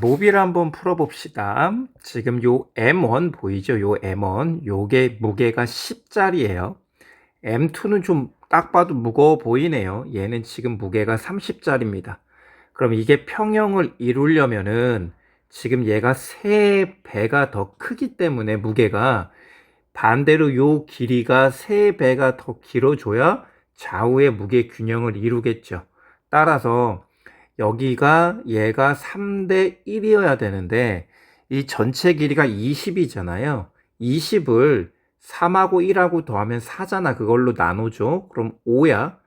모비를 한번 풀어봅시다. 지금 요 M1 보이죠? 요 M1 요게 무게가 10짜리예요. M2는 좀 딱 봐도 무거워 보이네요. 얘는 지금 무게가 30짜리입니다. 그럼 이게 평형을 이루려면은 지금 얘가 3배가 더 크기 때문에 무게가 반대로 요 길이가 3배가 더 길어져야 좌우의 무게 균형을 이루겠죠. 따라서 여기가 얘가 3대 1이어야 되는데 이 전체 길이가 20이잖아요. 20을 3하고 1하고 더하면 4잖아. 그걸로 나누죠. 그럼 5야.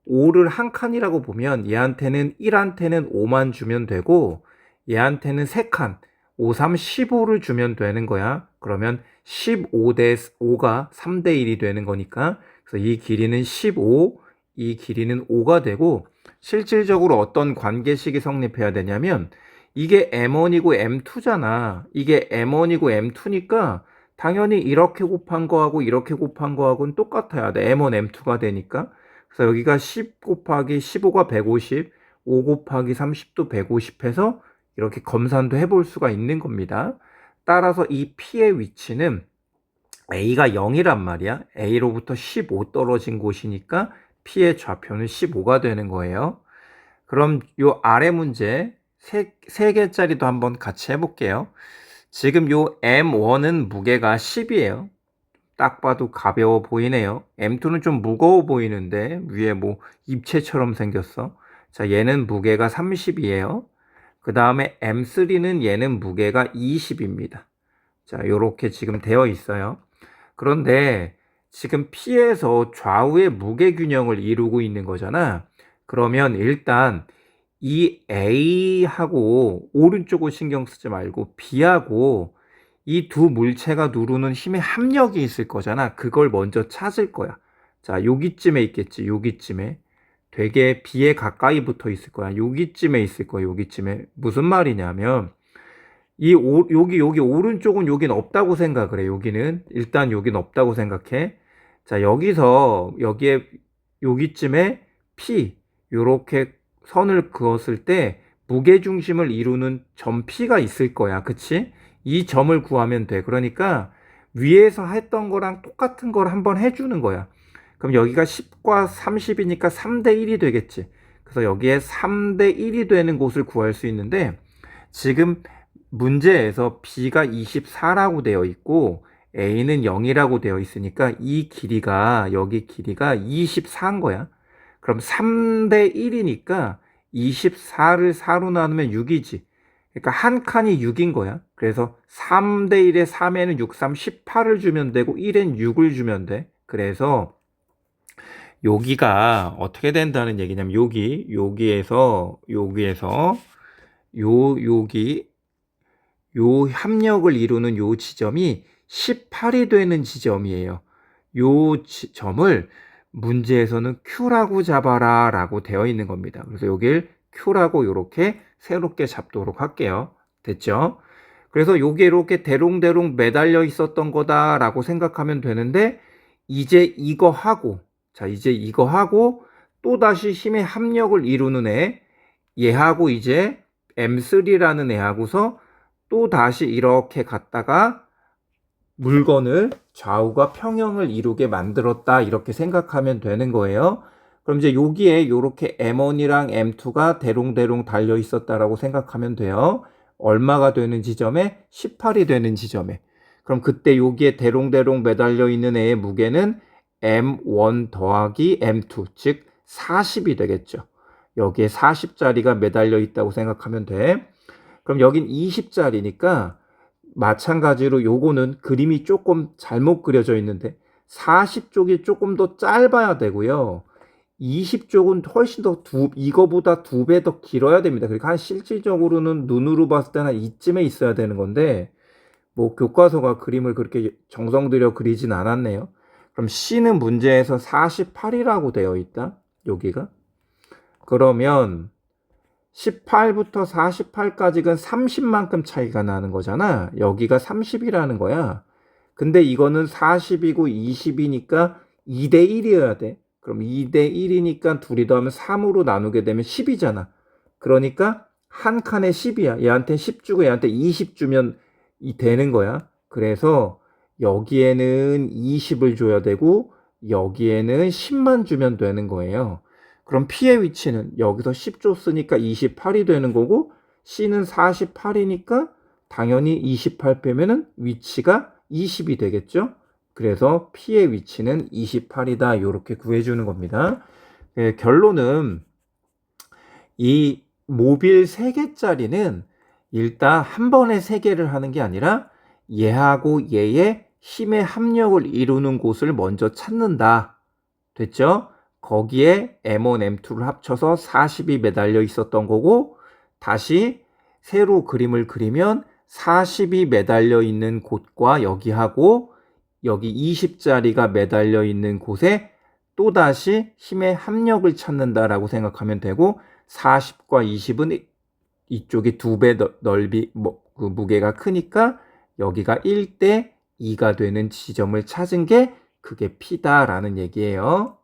5를 한 칸이라고 보면 얘한테는 1한테는 5만 주면 되고 얘한테는 3칸 5, 3, 15를 주면 되는 거야. 그러면 15 대 5가 3대 1이 되는 거니까 그래서 이 길이는 15, 이 길이는 5가 되고 실질적으로 어떤 관계식이 성립해야 되냐면 이게 M1이고 M2잖아. 이게 M1이고 M2니까 당연히 이렇게 곱한 거하고 이렇게 곱한 거하고는 똑같아야 돼. M1, M2가 되니까. 그래서 여기가 10 곱하기 15가 150, 5 곱하기 30도 150 해서 이렇게 검산도 해볼 수가 있는 겁니다. 따라서 이 P의 위치는 A가 0이란 말이야. A로부터 15 떨어진 곳이니까 P의 좌표는 15가 되는 거예요. 그럼 요 아래 문제 3개짜리도 한번 같이 해볼게요. 지금 요 M1은 무게가 10이에요. 딱 봐도 가벼워 보이네요. M2는 좀 무거워 보이는데 위에 뭐 입체처럼 생겼어. 자, 얘는 무게가 30이에요. 그 다음에 M3는 얘는 무게가 20입니다. 자, 요렇게 지금 되어 있어요. 그런데 지금 P에서 좌우의 무게 균형을 이루고 있는 거잖아. 그러면 일단 이 A하고 오른쪽을 신경 쓰지 말고 B하고 이 두 물체가 누르는 힘의 합력이 있을 거잖아. 그걸 먼저 찾을 거야. 자, 여기쯤에 있겠지. 여기쯤에. 되게 B에 가까이 붙어 있을 거야. 여기쯤에 있을 거야. 여기쯤에. 무슨 말이냐면 여기 오른쪽은 여긴 없다고 생각을 해. 여기는 일단 여긴 없다고 생각해. 자, 여기에 여기쯤에 P 요렇게 선을 그었을 때 무게 중심을 이루는 점 P가 있을 거야. 그치? 이 점을 구하면 돼. 그러니까 위에서 했던 거랑 똑같은 걸 한번 해주는 거야. 그럼 여기가 10과 30이니까 3대 1이 되겠지. 그래서 여기에 3대 1이 되는 곳을 구할 수 있는데 지금 문제에서 B가 24라고 되어 있고 A는 0이라고 되어 있으니까 이 길이가 여기 길이가 24인 거야. 그럼 3대 1이니까 24를 4로 나누면 6이지. 그러니까 한 칸이 6인 거야. 그래서 3대 1에 3에는 6, 3, 18을 주면 되고 1엔 6을 주면 돼. 그래서 여기가 어떻게 된다는 얘기냐면 여기에서 여기 요 합력을 이루는 요 지점이 18이 되는 지점이에요. 요 점을 문제에서는 Q라고 잡아라 라고 되어 있는 겁니다. 그래서 여길 Q라고 이렇게 새롭게 잡도록 할게요. 됐죠? 그래서 요게 이렇게 대롱대롱 매달려 있었던 거다라고 생각하면 되는데 이제 이거 하고 또다시 힘의 합력을 이루는 얘하고 이제 M3라는 애하고서 또 다시 이렇게 갔다가 물건을 좌우가 평형을 이루게 만들었다 이렇게 생각하면 되는 거예요. 그럼 이제 여기에 이렇게 M1이랑 M2가 대롱대롱 달려 있었다라고 생각하면 돼요. 얼마가 되는 지점에? 18이 되는 지점에. 그럼 그때 여기에 대롱대롱 매달려 있는 애의 무게는 M1 더하기 M2 즉 40이 되겠죠. 여기에 40짜리가 매달려 있다고 생각하면 돼. 그럼 여긴 20짜리니까 마찬가지로 요거는 그림이 조금 잘못 그려져 있는데 40쪽이 조금 더 짧아야 되고요. 20쪽은 훨씬 더 이거보다 2배 더 길어야 됩니다. 그러니까 한 실질적으로는 눈으로 봤을 때는 이쯤에 있어야 되는 건데 뭐 교과서가 그림을 그렇게 정성 들여 그리진 않았네요. 그럼 C는 문제에서 48이라고 되어 있다. 여기가. 그러면 18부터 48까지가 30만큼 차이가 나는 거잖아. 여기가 30이라는 거야. 근데 이거는 40이고 20이니까 2대 1이어야 돼. 그럼 2대 1이니까 둘이 더하면 3으로 나누게 되면 10이잖아. 그러니까 한 칸에 10이야. 얘한테 10 주고 얘한테 20 주면 되는 거야. 그래서 여기에는 20을 줘야 되고 여기에는 10만 주면 되는 거예요. 그럼 P의 위치는 여기서 10 줬으니까 28이 되는 거고 C는 48이니까 당연히 28 빼면은 위치가 20이 되겠죠. 그래서 P의 위치는 28이다. 이렇게 구해주는 겁니다. 결론은 이 모빌 3개짜리는 일단 한 번에 3개를 하는 게 아니라 얘하고 얘의 힘의 합력을 이루는 곳을 먼저 찾는다. 됐죠? 거기에 M1, M2를 합쳐서 40이 매달려 있었던 거고 다시 새로 그림을 그리면 40이 매달려 있는 곳과 여기하고 여기 20짜리가 매달려 있는 곳에 또다시 힘의 합력을 찾는다라고 생각하면 되고 40과 20은 이쪽이 2배 넓이 그 무게가 크니까 여기가 1대 2가 되는 지점을 찾은 게 그게 P다라는 얘기예요.